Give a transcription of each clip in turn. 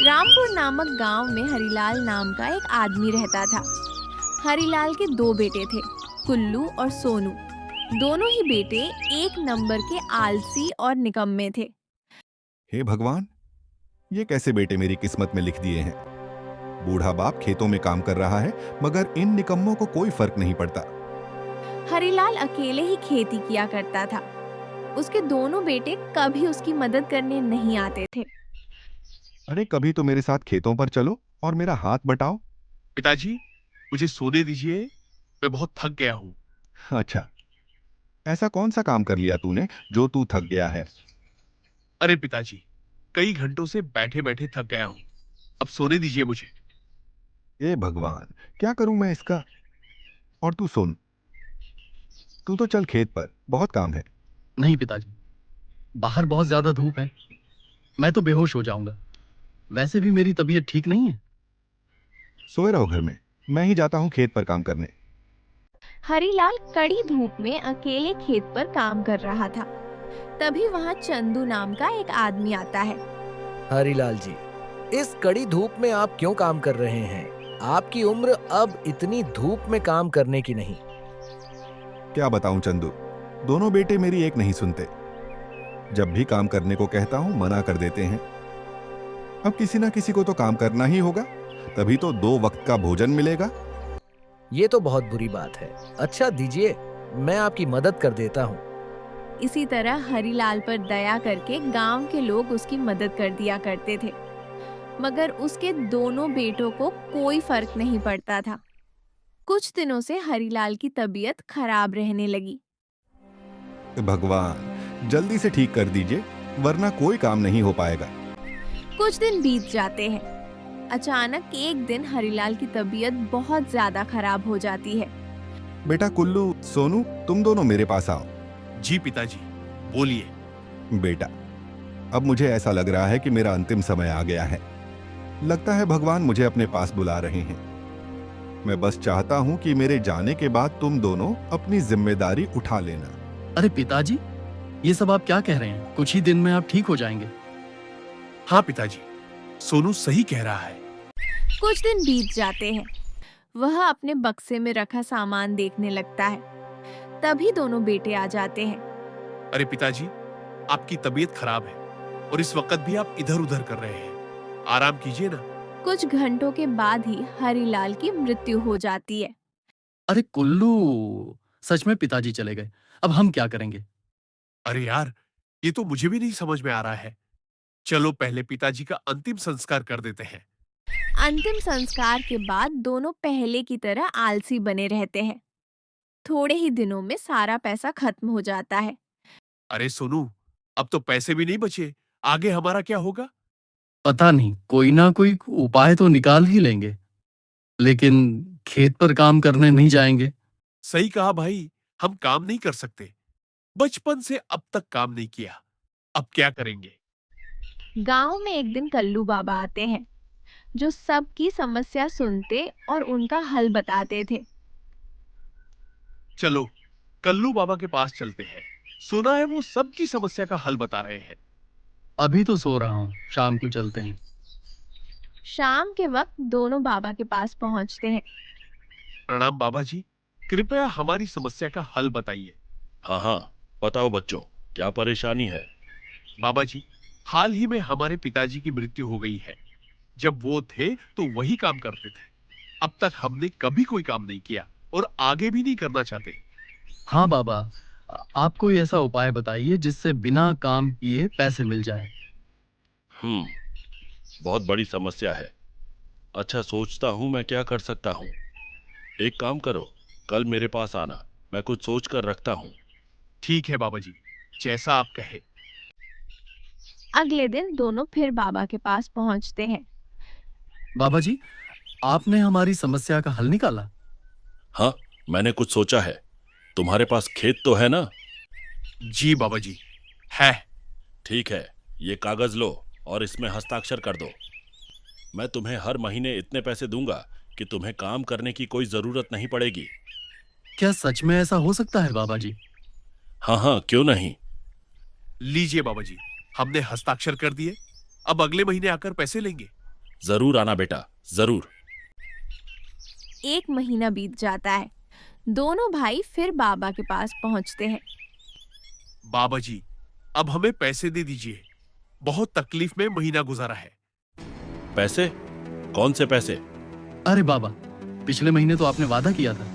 रामपुर नामक गांव में हरिलाल नाम का एक आदमी रहता था। हरिलाल के दो बेटे थे, कुल्लू और सोनू। दोनों ही बेटे एक नंबर के आलसी और निकम्मे थे। हे भगवान, ये कैसे बेटे मेरी किस्मत में लिख दिए हैं। बूढ़ा बाप खेतों में काम कर रहा है, मगर इन निकम्मों को कोई फर्क नहीं पड़ता। हरिलाल अकेले ही खेती किया करता था। उसके दोनों बेटे कभी उसकी मदद करने नहीं आते थे। अरे कभी तो मेरे साथ खेतों पर चलो और मेरा हाथ बटाओ। पिताजी, मुझे सोने दीजिए, मैं बहुत थक गया हूँ। अच्छा, ऐसा कौन सा काम कर लिया तूने जो तू थक गया है? अरे पिताजी, कई घंटों से बैठे बैठे थक गया हूँ। अब सोने दीजिए मुझे। हे भगवान, क्या करूं मैं इसका। और तू सुन, तू तो चल खेत पर, बहुत काम है। नहीं पिताजी, बाहर बहुत ज्यादा धूप है, मैं तो बेहोश हो जाऊंगा। वैसे भी मेरी तबीयत ठीक नहीं है। सोए रहो घर में, मैं ही जाता हूँ खेत पर काम करने। हरिलाल कड़ी धूप में अकेले खेत पर काम कर रहा था। तभी वहाँ चंदू नाम का एक आदमी आता है। हरिलाल जी, इस कड़ी धूप में आप क्यों काम कर रहे हैं? आपकी उम्र अब इतनी धूप में काम करने की नहीं। क्या बताऊं चंदू, दोनों बेटे मेरी एक नहीं सुनते। जब भी काम करने को कहता हूं मना कर देते हैं। अब किसी ना किसी को तो काम करना ही होगा, तभी तो 2 वक्त का भोजन मिलेगा। ये तो बहुत बुरी बात है। अच्छा दीजिए, मैं आपकी मदद कर देता हूँ। इसी तरह हरिलाल पर दया करके गांव के लोग उसकी मदद कर दिया करते थे, मगर उसके दोनों बेटों को कोई फर्क नहीं पड़ता था। कुछ दिनों से हरिलाल की तबीयत खराब रहने लगी। भगवान, जल्दी से ठीक कर दीजिए, वरना कोई काम नहीं हो पाएगा। कुछ दिन बीत जाते हैं। अचानक एक दिन हरिलाल की तबीयत बहुत ज्यादा खराब हो जाती है। बेटा कुल्लू, सोनू, तुम दोनों मेरे पास आओ। जी पिताजी, बोलिए। बेटा, अब मुझे ऐसा लग रहा है कि मेरा अंतिम समय आ गया है। लगता है भगवान मुझे अपने पास बुला रहे हैं। मैं बस चाहता हूं कि मेरे जाने के बाद तुम दोनों अपनी जिम्मेदारी उठा लेना। अरे पिताजी, ये सब आप क्या कह रहे हैं? कुछ ही दिन में आप ठीक हो जाएंगे। हाँ पिताजी, सोनू सही कह रहा है। कुछ दिन बीत जाते हैं। वह अपने बक्से में रखा सामान देखने लगता है। तभी दोनों बेटे आ जाते हैं। अरे पिताजी, आपकी तबीयत खराब है और इस वक्त भी आप इधर उधर कर रहे हैं। आराम कीजिए ना। कुछ घंटों के बाद ही हरिलाल की मृत्यु हो जाती है। अरे कुल्लू, सच में पिताजी चले गए। अब हम क्या करेंगे? अरे यार, ये तो मुझे भी नहीं समझ में आ रहा है। चलो पहले पिताजी का अंतिम संस्कार कर देते हैं। अंतिम संस्कार के बाद दोनों पहले की तरह आलसी बने रहते हैं। थोड़े ही दिनों में सारा पैसा खत्म हो जाता है। अरे सोनू, अब तो पैसे भी नहीं बचे, आगे हमारा क्या होगा? पता नहीं, कोई ना कोई उपाय तो निकाल ही लेंगे, लेकिन खेत पर काम करने नहीं जाएंगे। सही कहा भाई, हम काम नहीं कर सकते। बचपन से अब तक काम नहीं किया, अब क्या करेंगे? गांव में एक दिन कल्लू बाबा आते हैं, जो सबकी समस्या सुनते और उनका हल बताते थे। चलो कल्लू बाबा के पास चलते हैं। सुना है वो सबकी समस्या का हल बता रहे हैं। अभी तो सो रहा हूँ, शाम को चलते हैं। शाम के वक्त दोनों बाबा के पास पहुंचते हैं। प्रणाम बाबा जी, कृपया हमारी समस्या का हल बताइए। हाँ हाँ, बताओ बच्चों, क्या परेशानी है? बाबा जी, हाल ही में हमारे पिताजी की मृत्यु हो गई है। जब वो थे तो वही काम करते थे। अब तक हमने कभी कोई काम नहीं किया और आगे भी नहीं करना चाहते। हाँ बाबा, आप कोई ऐसा उपाय बताइए जिससे बिना काम किए पैसे मिल जाए। हम्म, बहुत बड़ी समस्या है। अच्छा, सोचता हूँ मैं क्या कर सकता हूँ। एक काम करो, कल मेरे पास आना, मैं कुछ सोच कर रखता हूँ। ठीक है बाबा जी, जैसा आप कहे। अगले दिन दोनों फिर बाबा के पास पहुंचते हैं। बाबा जी, आपने हमारी समस्या का हल निकाला? हाँ, मैंने कुछ सोचा है। तुम्हारे पास खेत तो है ना? जी बाबा जी, है। ठीक है, ये कागज लो और इसमें हस्ताक्षर कर दो। मैं तुम्हें हर महीने इतने पैसे दूंगा कि तुम्हें काम करने की कोई जरूरत नहीं पड़ेगी। क्या सच में ऐसा हो सकता है बाबा जी? हाँ हाँ, क्यों नहीं। लीजिए बाबा जी, हमने हस्ताक्षर कर दिए। अब अगले महीने आकर पैसे लेंगे। जरूर आना बेटा, जरूर। 1 महीना बीत जाता है। दोनों भाई फिर बाबा के पास पहुंचते हैं। बाबा जी, अब हमें पैसे दे दीजिए। बहुत तकलीफ में महीना गुजारा है। पैसे? कौन से पैसे? अरे बाबा, पिछले महीने तो आपने वादा किया था।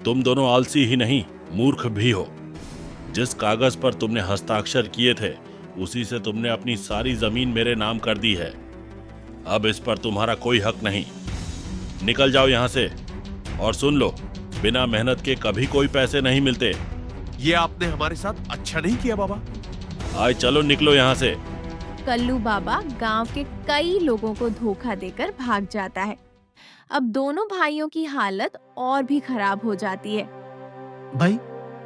तुम दोनों आलसी ही नहीं, मूर्ख भी हो। जिस कागज पर तुमने हस्ताक्षर किए थे उसी से तुमने अपनी सारी जमीन मेरे नाम कर दी है। अब इस पर तुम्हारा कोई हक नहीं। निकल जाओ यहां से। और सुन लो, बिना मेहनत के कभी कोई पैसे नहीं मिलते। ये आपने हमारे साथ अच्छा नहीं किया बाबा। आज चलो, निकलो यहां से। कल्लू बाबा गांव के कई लोगों को धोखा देकर भाग जाता है। अब दोनों भाइयों की हालत और भी खराब हो जाती है। भाई,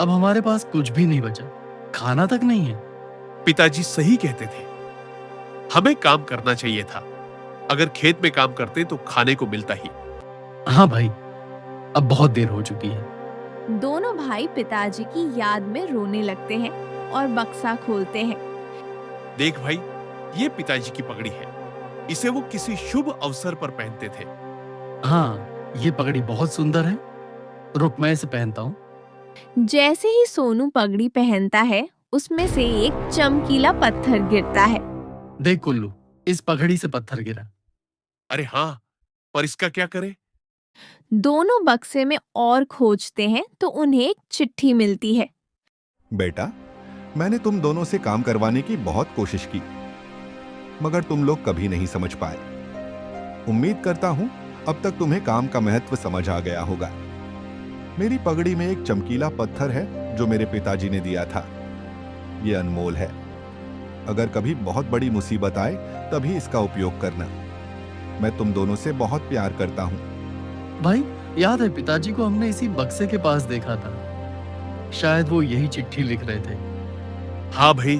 अब हमारे पास कुछ भी नहीं बचा, खाना तक नहीं है। पिताजी सही कहते थे, हमें काम करना चाहिए था। अगर खेत में काम करते तो खाने को मिलता ही। हाँ भाई, अब बहुत देर हो चुकी है। दोनों भाई पिताजी की याद में रोने लगते हैं और बक्सा खोलते हैं। देख भाई, ये पिताजी की पगड़ी है। इसे वो किसी शुभ अवसर पर पहनते थे। हाँ, ये पगड़ी बहुत सुंदर है। रुक, मैं इसे पहनता हूँ। जैसे ही सोनू पगड़ी पहनता है, उसमें से एक चमकीला पत्थर गिरता है। देख कुल्लू, इस पगड़ी से पत्थर गिरा। अरे हाँ, पर इसका क्या करे? दोनों बक्से में और खोजते हैं तो उन्हें एक चिट्ठी मिलती है। बेटा, मैंने तुम दोनों से काम करवाने की बहुत कोशिश की, मगर तुम लोग कभी नहीं समझ पाए। उम्मीद करता हूं अब तक तुम्हें काम का महत्व समझ आ गया होगा। मेरी पगड़ी में एक चमकीला पत्थर है जो मेरे पिताजी ने दिया था। ये अनमोल है। अगर कभी बहुत बड़ी मुसीबत आए तभी इसका उपयोग करना। मैं तुम दोनों से बहुत प्यार करता हूं। भाई, याद है पिताजी को हमने इसी बक्से के पास देखा था। शायद वो यही चिट्ठी लिख रहे थे। हाँ भाई,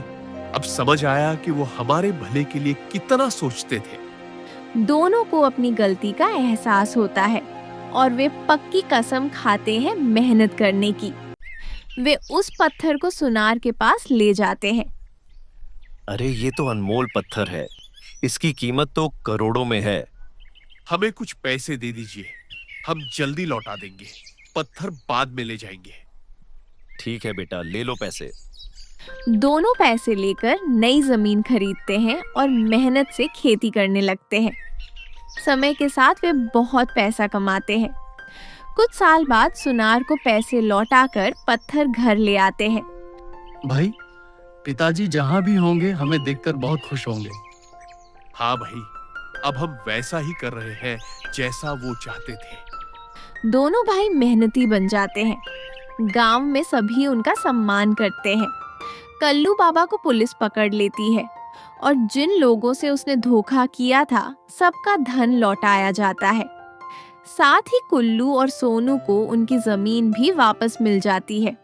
अब समझ आया कि वो हमारे भले के लिए कितना सोचते थे। दोनों को अपनी गलती का एहसास होता है और वे पक्की कसम खाते हैं मेहनत करने की। वे उस पत्थर को सुनार के पास ले जाते हैं। अरे ये तो अनमोल पत्थर है, इसकी कीमत तो करोड़ों में है। हमें कुछ पैसे दे दीजिए, हम जल्दी लौटा देंगे। पत्थर बाद में ले जाएंगे। ठीक है बेटा, ले लो पैसे। दोनों पैसे लेकर नई जमीन खरीदते हैं और मेहनत से खेती करने लगते हैं। समय के साथ वे बहुत पैसा कमाते हैं। कुछ साल बाद सुनार को पैसे लौटाकर पत्थर घर ले आते हैं। भाई, पिताजी जहाँ भी होंगे हमें देखकर बहुत खुश होंगे। हाँ भाई, अब हम वैसा ही कर रहे हैं जैसा वो चाहते थे। दोनों भाई मेहनती बन जाते हैं। गांव में सभी उनका सम्मान करते हैं। कल्लू बाबा को पुलिस पकड़ लेती है और जिन लोगों से उसने धोखा किया था सबका धन लौटाया जाता है। साथ ही कुल्लू और सोनू को उनकी जमीन भी वापस मिल जाती है।